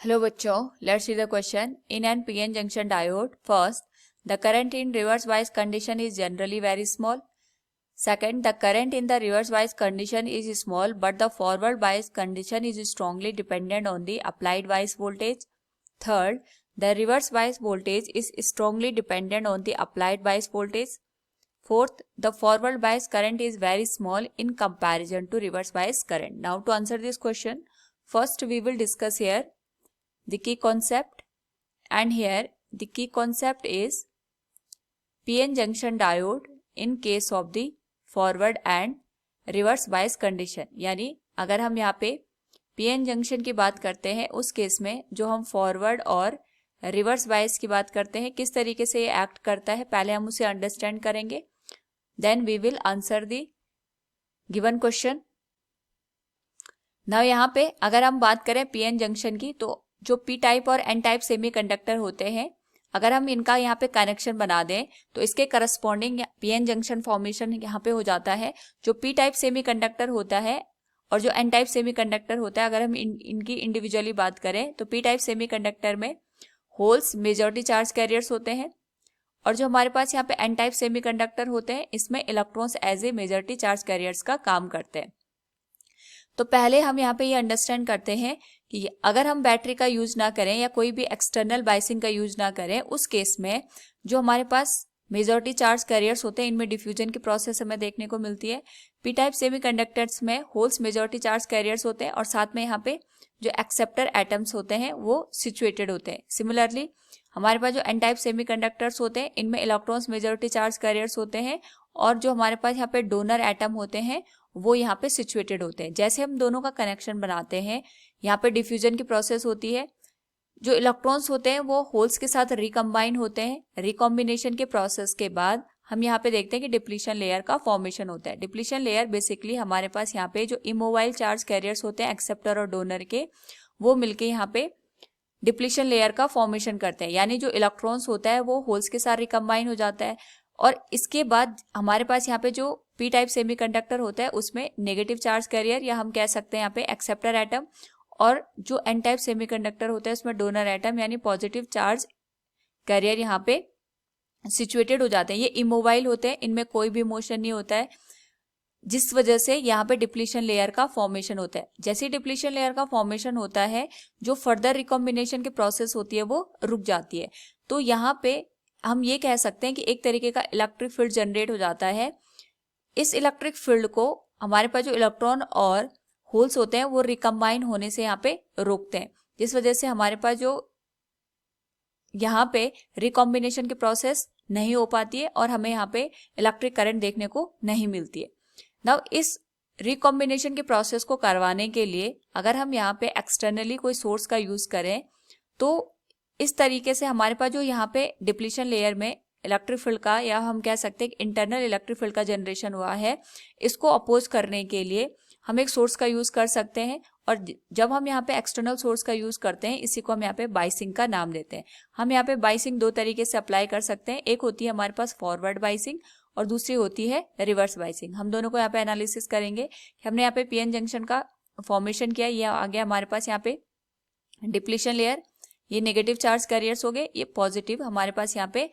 Hello bachcho, let's see the question. In an PN junction diode, first, the current in reverse bias condition is generally very small. Second, the current in the reverse bias condition is small but the forward bias condition is strongly dependent on the applied bias voltage. Third, the reverse bias voltage is strongly dependent on the applied bias voltage. Fourth, the forward bias current is very small in comparison to reverse bias current. Now to answer this question, first we will discuss here the key concept, and here the key concept is PN junction diode in case of the forward and reverse bias condition. यानी अगर हम यहाँ पे PN junction की बात करते हैं उस केस में जो हम फॉरवर्ड और रिवर्स बायस की बात करते हैं किस तरीके से ये एक्ट करता है पहले हम उसे अंडरस्टैंड करेंगे, then we will answer the given question. Now यहाँ पे अगर हम बात करें PN जंक्शन की तो जो पी टाइप और एन टाइप सेमीकंडक्टर होते हैं अगर हम इनका यहाँ पे कनेक्शन बना दें तो इसके करस्पॉन्डिंग पीएन जंक्शन फॉर्मेशन यहाँ पे हो जाता है. जो पी टाइप सेमीकंडक्टर होता है और जो एन टाइप सेमीकंडक्टर होता है अगर हम इनकी इंडिविजुअली बात करें तो पी टाइप सेमीकंडक्टर में होल्स मेजॉरिटी चार्ज कैरियर्स होते हैं और जो हमारे पास यहाँ पे एन टाइप सेमीकंडक्टर होते हैं इसमें electrons as a majority charge carriers का काम करते हैं. तो पहले हम यहाँ पे ये अंडरस्टैंड करते हैं कि अगर हम बैटरी का यूज ना करें या कोई भी एक्सटर्नल बाइसिंग का यूज ना करें उस केस में जो हमारे पास मेजॉरिटी चार्ज कैरियर्स होते हैं इनमें डिफ्यूजन की प्रोसेस हमें देखने को मिलती है. पी टाइप सेमीकंडक्टर्स में होल्स मेजॉरिटी चार्ज कैरियर्स होते हैं और साथ में यहाँ पे जो एक्सेप्टर एटम्स होते हैं वो सिचुएटेड होते हैं. सिमिलरली हमारे पास जो एन टाइप सेमीकंडक्टर्स होते हैं इनमें इलेक्ट्रॉन्स मेजॉरिटी चार्ज कैरियर्स होते हैं और जो हमारे पास यहाँ पे डोनर एटम होते हैं वो यहाँ पे सिचुएटेड होते हैं. जैसे हम दोनों का कनेक्शन बनाते हैं यहाँ पे डिफ्यूजन की प्रोसेस होती है. जो इलेक्ट्रॉन्स होते हैं वो होल्स के साथ रिकम्बाइन होते हैं. रिकॉम्बिनेशन के प्रोसेस के बाद हम यहाँ पे देखते हैं कि डिप्लीशन लेयर का फॉर्मेशन होता है. डिप्लीशन लेयर बेसिकली हमारे पास यहाँ पे जो इमोबाइल चार्ज कैरियर्स होते हैं एक्सेप्टर और डोनर के वो मिलके यहाँ पे डिप्लीशन लेयर का फॉर्मेशन करते हैं. यानी जो इलेक्ट्रॉन्स होता है वो होल्स के साथ रिकम्बाइन हो जाता है और इसके बाद हमारे पास यहाँ पे जो पी टाइप सेमीकंडक्टर होता है उसमें नेगेटिव चार्ज कैरियर या हम कह सकते हैं यहाँ पे एक्सेप्टर एटम और जो एन टाइप सेमीकंडक्टर होता है उसमें डोनर एटम यानी पॉजिटिव चार्ज कैरियर यहाँ पे सिचुएटेड हो जाते हैं. ये इमोबाइल होते हैं, इनमें कोई भी मोशन नहीं होता है जिस वजह से यहाँ पे डिप्लीशन लेयर का फॉर्मेशन होता है. जैसे ही डिप्लीशन लेयर का फॉर्मेशन होता है जो फर्दर रिकॉम्बिनेशन की प्रोसेस होती है वो रुक जाती है. तो यहाँ पे हम ये कह सकते हैं कि एक तरीके का इलेक्ट्रिक फील्ड जनरेट हो जाता है. इस इलेक्ट्रिक फील्ड को हमारे पास जो इलेक्ट्रॉन और होल्स होते हैं वो रिकम्बाइन होने से यहाँ पे रोकते हैं जिस वजह से हमारे पास जो यहाँ पे रिकॉम्बिनेशन की प्रोसेस नहीं हो पाती है और हमें यहाँ पे इलेक्ट्रिक करंट देखने को नहीं मिलती है. नाउ इस रिकॉम्बिनेशन की प्रोसेस को करवाने के लिए अगर हम यहाँ पे एक्सटर्नली कोई सोर्स का यूज करें तो इस तरीके से हमारे पास जो यहाँ पे डिप्लीशन लेयर में इलेक्ट्रिक फील्ड का या हम कह सकते हैं इंटरनल इलेक्ट्रिक फील्ड का जनरेशन हुआ है इसको अपोज करने के लिए हम एक सोर्स का यूज कर सकते हैं. और जब हम यहाँ पे एक्सटर्नल सोर्स का यूज करते हैं इसी को हम यहाँ पे बाइसिंग का नाम देते हैं. हम यहाँ पे बाइसिंग दो तरीके से अप्लाई कर सकते हैं. एक होती है हमारे पास फॉरवर्ड बाइसिंग और दूसरी होती है रिवर्स बाइसिंग. हम दोनों को यहाँ पे एनालिसिस करेंगे. हमने यहाँ पे पीएन जंक्शन का फॉर्मेशन किया, ये आ गया हमारे पास यहाँ पे डिप्लीशन लेयर, ये नेगेटिव चार्ज कैरियर्स हो गए, ये पॉजिटिव हमारे पास यहाँ पे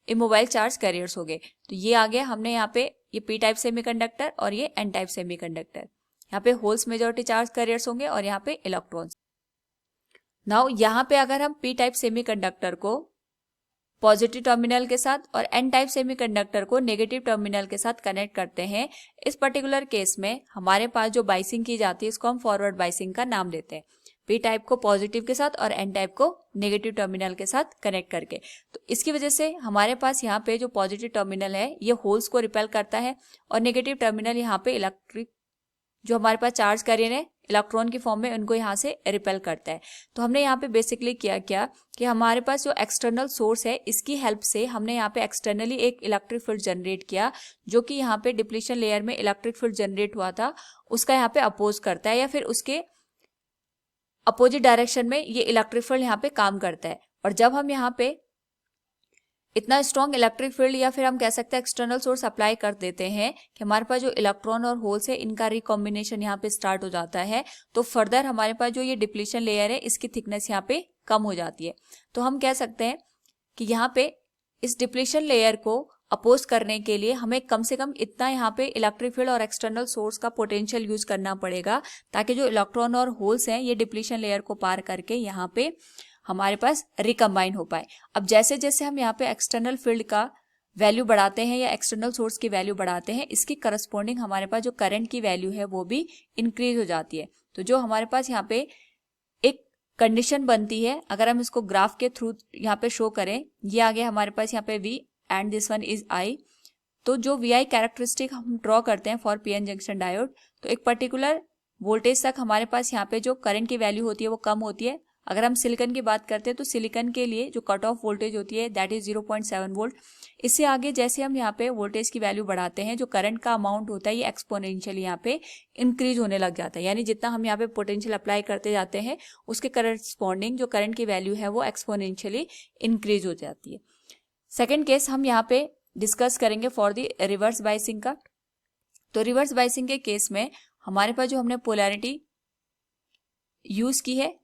इमोबाइल चार्ज कैरियर्स हो गए. तो ये आ गया हमने यहाँ पे ये पी टाइप सेमीकंडक्टर और ये एन टाइप सेमीकंडक्टर. यहाँ पे होल्स मेजॉरिटी चार्ज कैरियर्स होंगे और यहाँ पे इलेक्ट्रॉन्स. नाउ यहाँ पे अगर हम पी टाइप सेमीकंडक्टर को पॉजिटिव टर्मिनल के साथ और एन टाइप सेमीकंडक्टर को नेगेटिव टर्मिनल के साथ कनेक्ट करते हैं इस पर्टिकुलर केस में हमारे पास जो बाइसिंग की जाती है इसको हम फॉरवर्ड बाइसिंग का नाम देते हैं. पी टाइप को पॉजिटिव के साथ और एन टाइप को नेगेटिव टर्मिनल के साथ कनेक्ट करके. तो इसकी वजह से हमारे पास यहाँ पे जो पॉजिटिव टर्मिनल है ये होल्स को रिपेल करता है और नेगेटिव टर्मिनल यहाँ पे इलेक्ट्रिक जो हमारे पास चार्ज कैरियर है इलेक्ट्रॉन की फॉर्म में उनको यहाँ से रिपेल करता है. तो हमने यहाँ पे बेसिकली किया क्या कि हमारे पास जो एक्सटर्नल सोर्स है इसकी हेल्प से हमने यहाँ पे एक्सटर्नली एक इलेक्ट्रिक फील्ड जनरेट किया जो कि यहाँ पे डिप्लीशन लेयर में इलेक्ट्रिक फील्ड जनरेट हुआ था उसका यहाँ पे अपोज करता है या फिर उसके अपोजिट डायरेक्शन में ये इलेक्ट्रिक फील्ड यहाँ पे काम करता है. और जब हम यहाँ पे इतना स्ट्रॉन्ग इलेक्ट्रिक फील्ड या फिर हम कह सकते हैं एक्सटर्नल सोर्स अप्लाई कर देते हैं कि हमारे पास जो इलेक्ट्रॉन और होल्स है इनका रिकॉम्बिनेशन यहाँ पे स्टार्ट हो जाता है, तो फर्दर हमारे पास जो ये डिप्लीशन लेयर है इसकी थिकनेस यहाँ पे कम हो जाती है। तो हम कह सकते हैं कि यहाँ पे इस डिप्लीशन लेयर को अपोज करने के लिए हमें कम से कम इतना यहाँ पे इलेक्ट्रिक फील्ड और एक्सटर्नल सोर्स का पोटेंशियल यूज करना पड़ेगा, ताकि जो इलेक्ट्रॉन और होल्स हैं ये डिप्लीशन लेयर को पार करके यहाँ पे हमारे पास रिकम्बाइन हो पाए। अब जैसे जैसे हम यहाँ पे एक्सटर्नल फील्ड का वैल्यू बढ़ाते हैं या एक्सटर्नल सोर्स की वैल्यू बढ़ाते हैं, इसकी करस्पॉन्डिंग हमारे पास जो करंट की वैल्यू है वो भी इंक्रीज हो जाती है। तो जो हमारे पास यहाँ पे एक कंडीशन बनती है, अगर हम इसको ग्राफ के थ्रू यहाँ पे शो करें, ये आ गया हमारे पास यहाँ पे V and this one is I। तो जो VI कैरेक्टरिस्टिक हम ड्रॉ करते हैं फॉर PN जंक्शन डायोड, तो एक पर्टिकुलर वोल्टेज तक हमारे पास यहाँ पे जो करंट की वैल्यू होती है वो कम होती है। अगर हम सिलिकॉन की बात करते हैं तो सिलिकॉन के लिए जो कट ऑफ वोल्टेज होती है दैट इज 0.7 वोल्ट। इससे आगे जैसे हम यहाँ पे वोल्टेज की वैल्यू बढ़ाते हैं, जो करंट का अमाउंट होता है ये एक्सपोनेंशियली यहाँ पे इंक्रीज होने लग जाता है, यानी जितना हम यहाँ पे पोटेंशियल अप्लाई करते जाते हैं उसके करस्पॉन्डिंग जो करंट की वैल्यू है वो एक्सपोनेंशियली इंक्रीज हो जाती है। सेकेंड केस हम यहाँ पे डिस्कस करेंगे फॉर द रिवर्स बायसिंग का। तो रिवर्स बायसिंग के केस में हमारे पास जो हमने पोलैरिटी यूज की है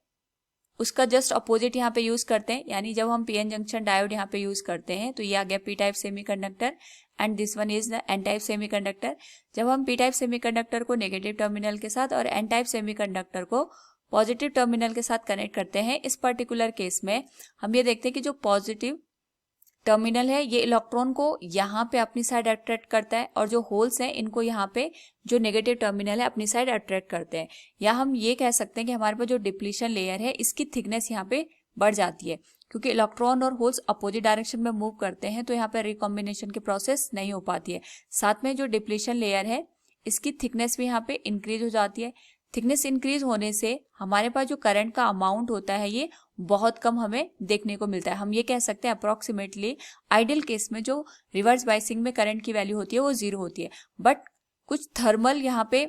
उसका जस्ट अपोजिट यहाँ पे यूज करते हैं, यानी जब हम PN जंक्शन डायोड यहाँ पे यूज करते हैं तो ये आ गया P type semiconductor and this one is the N type semiconductor. जब हम P टाइप सेमीकंडक्टर को नेगेटिव टर्मिनल के साथ और N टाइप सेमीकंडक्टर को पॉजिटिव टर्मिनल के साथ कनेक्ट करते हैं, इस पर्टिकुलर केस में हम ये देखते हैं कि जो पॉजिटिव टर्मिनल है ये इलेक्ट्रॉन को यहाँ पे अपनी साइड अट्रैक्ट करता है और जो होल्स हैं इनको यहाँ पे जो नेगेटिव टर्मिनल है अपनी साइड अट्रैक्ट करते हैं। या हम ये कह सकते हैं कि हमारे पास जो डिप्लीशन लेयर है इसकी थिकनेस यहाँ पे बढ़ जाती है, क्योंकि इलेक्ट्रॉन और होल्स अपोजिट डायरेक्शन में मूव करते हैं तो यहाँ पे रिकॉम्बिनेशन की प्रोसेस नहीं हो पाती है। साथ में जो डिप्लीशन लेयर है इसकी थिकनेस भी यहाँ पे इंक्रीज हो जाती है। थिकनेस इंक्रीज होने से हमारे पास जो करंट का अमाउंट होता है ये बहुत कम हमें देखने को मिलता है। हम ये कह सकते हैं अप्रोक्सीमेटली आइडियल केस में जो रिवर्स बायसिंग में करंट की वैल्यू होती है वो 0 होती है, बट कुछ थर्मल यहाँ पे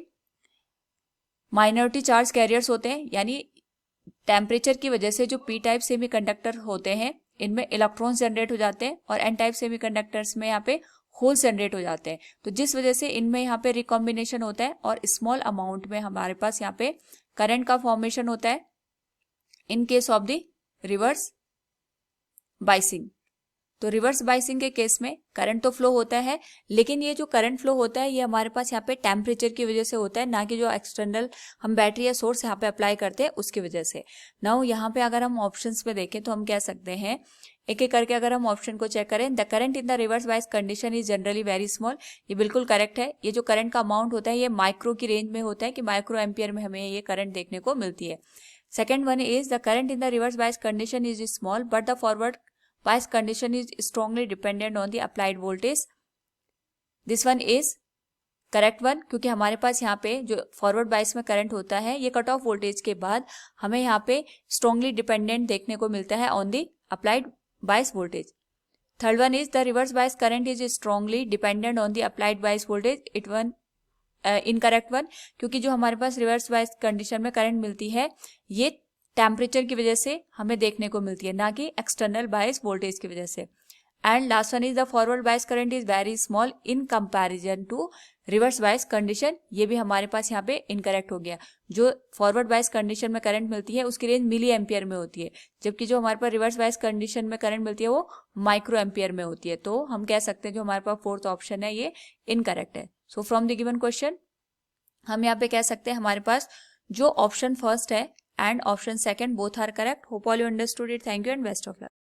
माइनॉरिटी चार्ज कैरियर्स होते हैं, यानी टेम्परेचर की वजह से जो P टाइप सेमीकंडक्टर होते हैं इनमें इलेक्ट्रॉन्स जनरेट हो जाते हैं और N टाइप सेमीकंडक्टर्स में यहाँ पे होल्स जनरेट हो जाते हैं। तो जिस वजह से इनमें यहाँ पे रिकॉम्बिनेशन होता है और स्मॉल अमाउंट में हमारे पास यहाँ पे करंट का फॉर्मेशन होता है in case of the reverse biasing. तो रिवर्स बायसिंग के केस में करंट तो फ्लो होता है, लेकिन ये जो करंट फ्लो होता है ये हमारे पास यहाँ पे टेम्परेचर की वजह से होता है, ना कि जो एक्सटर्नल हम बैटरी या सोर्स यहाँ पे अप्लाई करते हैं उसकी वजह से। नाउ यहाँ पे अगर हम ऑप्शंस में देखें तो हम कह सकते हैं, एक एक करके अगर हम ऑप्शन को चेक करें, the current in the reverse bias condition is generally very small. ये बिल्कुल करेक्ट है। ये जो करंट का अमाउंट होता है ये माइक्रो की रेंज में होता है कि माइक्रो एम्पियर में हमें ये करंट देखने को मिलती है। Second one is the current in the reverse bias condition is small but the forward bias condition is strongly dependent on the applied voltage. This one is correct one, क्योंकि हमारे पास यहाँ पे जो फॉरवर्ड बायस में current होता है ये cut off voltage के बाद हमें यहाँ पे स्ट्रांगली डिपेंडेंट देखने को मिलता है on the applied bias voltage. Third one is the reverse bias current is strongly dependent on the applied bias voltage. It one incorrect one, क्योंकि जो हमारे पास रिवर्स बायस कंडीशन में करंट मिलती है ये टेम्परेचर की वजह से हमें देखने को मिलती है, ना कि एक्सटर्नल बायस वोल्टेज की वजह से। And last one is the forward bias current is very small in comparison to reverse bias condition. ये भी हमारे पास यहाँ पे इनकरेक्ट हो गया। जो फॉरवर्ड बायस कंडीशन में करंट मिलती है उसकी रेंज मिली एम्पियर में होती है, जबकि जो हमारे पास रिवर्स बायस कंडीशन में करंट मिलती है वो माइक्रो एम्पियर में होती है। तो हम कह सकते हैं जो हमारे पास फोर्थ ऑप्शन है ये इनकरेक्ट है। So from the given question हम यहाँ पे कह सकते हैं हमारे पास जो ऑप्शन फर्स्ट है and option second both are correct. Hope all you understood it. Thank you and best of luck.